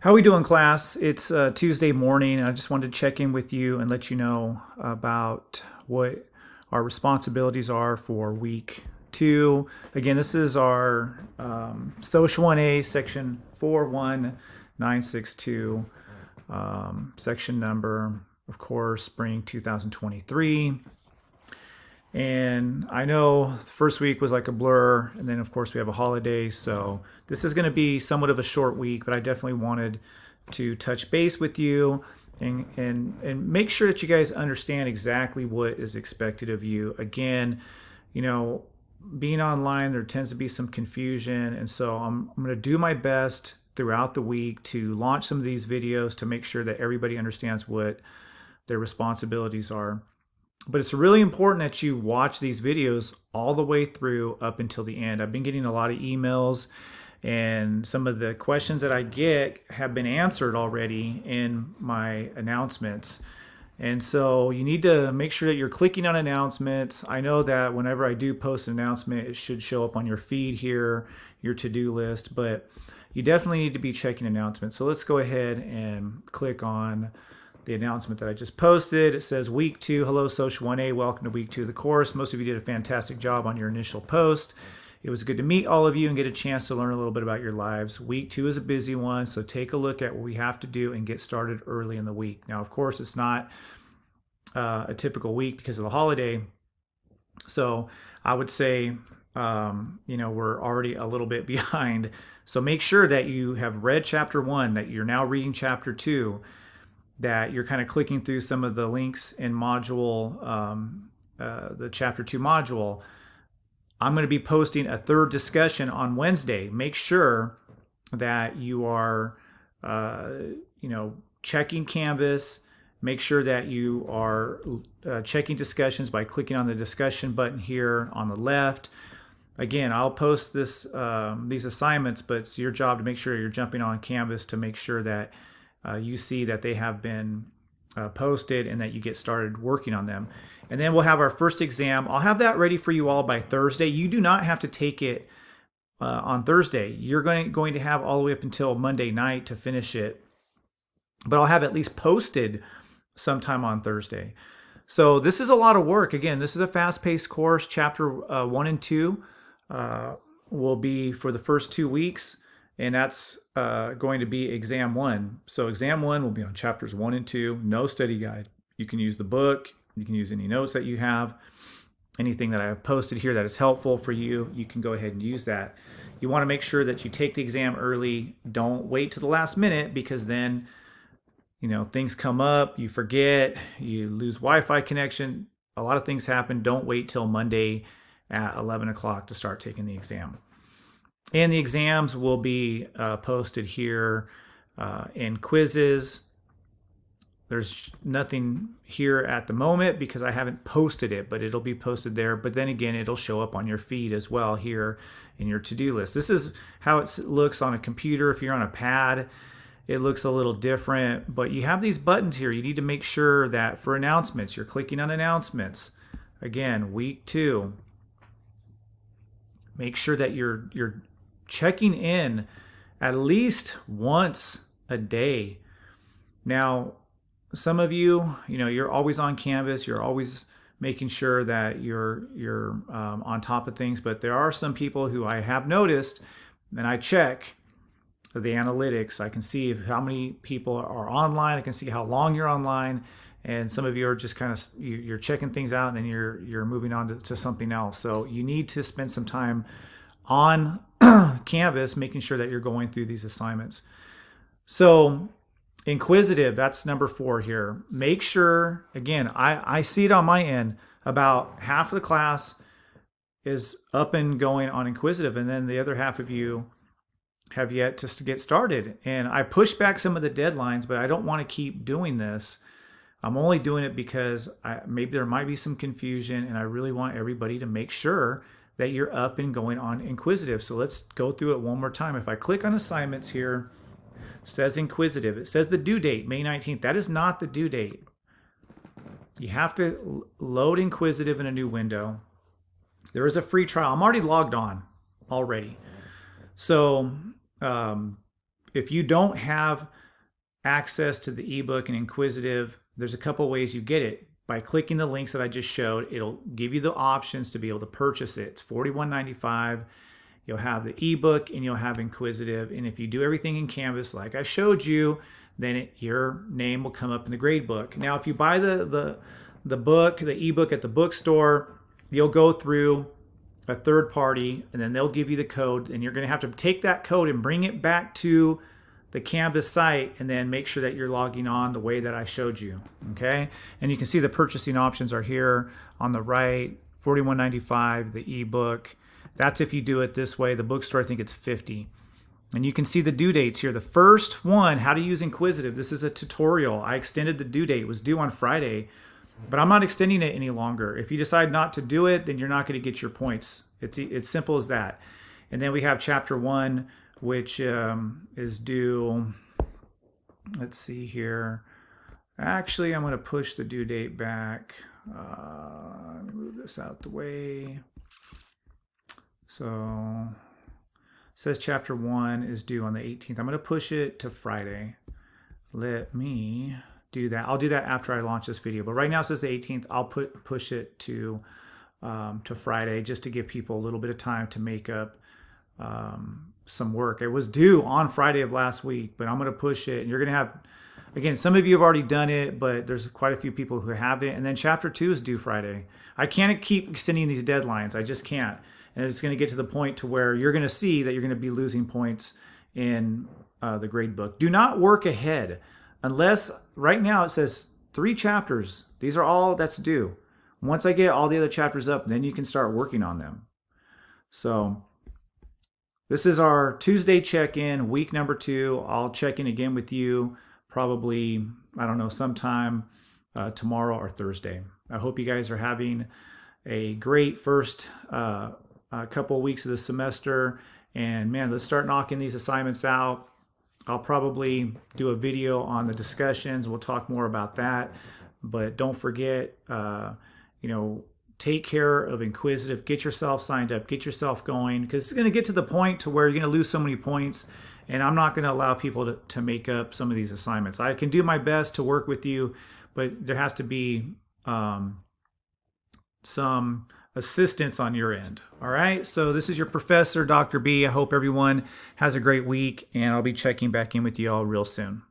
How we doing, class? It's Tuesday morning, and I just wanted to check in with you and let you know about what our responsibilities are for week two. Again, this is our SOC1A section 41962, section number, of course, spring 2023. And I know the first week was like a blur, and then of course we have a holiday, so this is going to be somewhat of a short week, but I definitely wanted to touch base with you and make sure that you guys understand exactly what is expected of you. Again, you know, being online, there tends to be some confusion, and so I'm going to do my best throughout the week to launch some of these videos to make sure that everybody understands what their responsibilities are. But it's really important that you watch these videos all the way through up until the end. I've been getting a lot of emails, and some of the questions that I get have been answered already in my announcements. And so you need to make sure that you're clicking on announcements. I know that whenever I do post an announcement, it should show up on your feed here, your to-do list, but you definitely need to be checking announcements. So let's go ahead and click on the announcement that I just posted. It says week two, hello SOC1A, welcome to week two of the course. Most of you did a fantastic job on your initial post. It was good to meet all of you and get a chance to learn a little bit about your lives. Week two is a busy one, so take a look at what we have to do and get started early in the week. Now, of course, it's not a typical week because of the holiday. So I would say, we're already a little bit behind. So make sure that you have read chapter one, that you're now reading chapter two, that you're kind of clicking through some of the links in module, the chapter 2 module. I'm going to be posting a third discussion on Wednesday. Make sure that you are, checking Canvas. Make sure that you are checking discussions by clicking on the discussion button here on the left. Again, I'll post these assignments, but it's your job to make sure you're jumping on Canvas to make sure that you see that they have been posted and that you get started working on them. And then we'll have our first exam. I'll have that ready for you all by Thursday. You do not have to take it on Thursday. You're going to have all the way up until Monday night to finish it. But I'll have at least posted sometime on Thursday. So this is a lot of work. Again, this is a fast-paced course. Chapter 1 and 2 will be for the first 2 weeks. And that's going to be exam 1. So exam 1 will be on chapters 1 and 2, no study guide. You can use the book, you can use any notes that you have, anything that I have posted here that is helpful for you, you can go ahead and use that. You want to make sure that you take the exam early. Don't wait to the last minute, because then, things come up, you forget, you lose Wi-Fi connection, a lot of things happen. Don't wait till Monday at 11 o'clock to start taking the exam. And the exams will be posted here in quizzes. There's nothing here at the moment because I haven't posted it, but it'll be posted there. But then again, it'll show up on your feed as well here in your to-do list. This is how it looks on a computer. If you're on a pad, it looks a little different. But you have these buttons here. You need to make sure that for announcements, you're clicking on announcements. Again, week 2. Make sure that you're checking in at least once a day. Now, some of you, you're always on Canvas. You're always making sure that you're on top of things. But there are some people who I have noticed, and I check the analytics. I can see how many people are online. I can see how long you're online. And some of you are just kind of, you're checking things out, and then you're moving on to something else. So you need to spend some time on Canvas, making sure that you're going through these assignments. So inquisitive, that's number 4 here. Make sure, again, I see it on my end, about half of the class is up and going on inquisitive, and then the other half of you have yet to get started. And I pushed back some of the deadlines, but I don't want to keep doing this. I'm only doing it because maybe there might be some confusion, and I really want everybody to make sure that you're up and going on inquisitive. So let's go through it one more time. If I click on assignments here, it says inquisitive. It says the due date, May 19th. That is not the due date. You have to load inquisitive in a new window. There is a free trial. I'm already logged on already. So if you don't have access to the ebook and Inquisitive, there's a couple ways you get it. By clicking the links that I just showed, it'll give you the options to be able to purchase it. It's $41.95. You'll have the ebook and you'll have Inquisitive. And if you do everything in Canvas like I showed you, then your name will come up in the grade book. Now, if you buy the book, the ebook at the bookstore, you'll go through a third party and then they'll give you the code, and you're going to have to take that code and bring it back to the Canvas site and then make sure that you're logging on the way that I showed you. Okay, and you can see the purchasing options are here on the right. $41.95, the ebook. That's if you do it this way. The bookstore, I think it's $50. And you can see the due dates here. The first one, how to use Inquisitive. This is a tutorial. I extended the due date. It was due on Friday, but I'm not extending it any longer. If you decide not to do it, then you're not going to get your points. It's simple as that. And then we have chapter 1, which is due, let's see here. Actually, I'm going to push the due date back. Let me move this out the way. So it says chapter 1 is due on the 18th. I'm going to push it to Friday. Let me do that. I'll do that after I launch this video. But right now it says the 18th. I'll push it to Friday just to give people a little bit of time to make up some work. It was due on Friday of last week, but I'm going to push it. And you're going to have, again, some of you have already done it, but there's quite a few people who haven't. And then chapter 2 is due Friday. I can't keep extending these deadlines. I just can't. And it's going to get to the point to where you're going to see that you're going to be losing points in the grade book. Do not work ahead unless, right now it says 3 chapters. These are all that's due. Once I get all the other chapters up, then you can start working on them. So this is our Tuesday check-in, week number 2. I'll check in again with you probably, I don't know, sometime tomorrow or Thursday. I hope you guys are having a great first couple of weeks of the semester. And man, let's start knocking these assignments out. I'll probably do a video on the discussions. We'll talk more about that. But don't forget, take care of Inquisitive. Get yourself signed up. Get yourself going. Because it's going to get to the point to where you're going to lose so many points. And I'm not going to allow people to make up some of these assignments. I can do my best to work with you, but there has to be some assistance on your end. All right. So this is your professor, Dr. B. I hope everyone has a great week, and I'll be checking back in with you all real soon.